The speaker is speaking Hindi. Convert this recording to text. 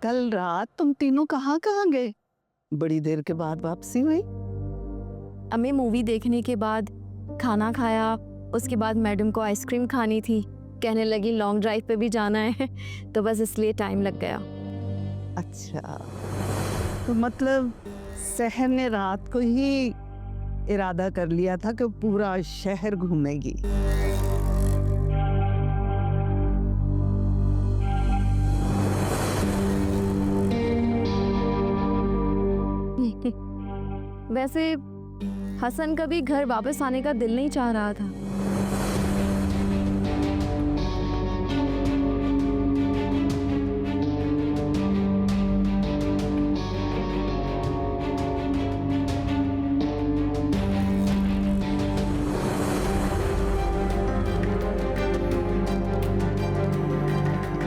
कल रात तुम तीनों कहाँ कहाँ गए? बड़ी देर के बाद वापसी हुई। अम्मी मूवी देखने के बाद खाना खाया, उसके बाद मैडम को आइसक्रीम खानी थी, कहने लगी लॉन्ग ड्राइव पे भी जाना है तो बस इसलिए टाइम लग गया। अच्छा, तो मतलब सहर ने रात को ही इरादा कर लिया था कि पूरा शहर घूमेगी। वैसे हसन का भी घर वापस आने का दिल नहीं चाह रहा था।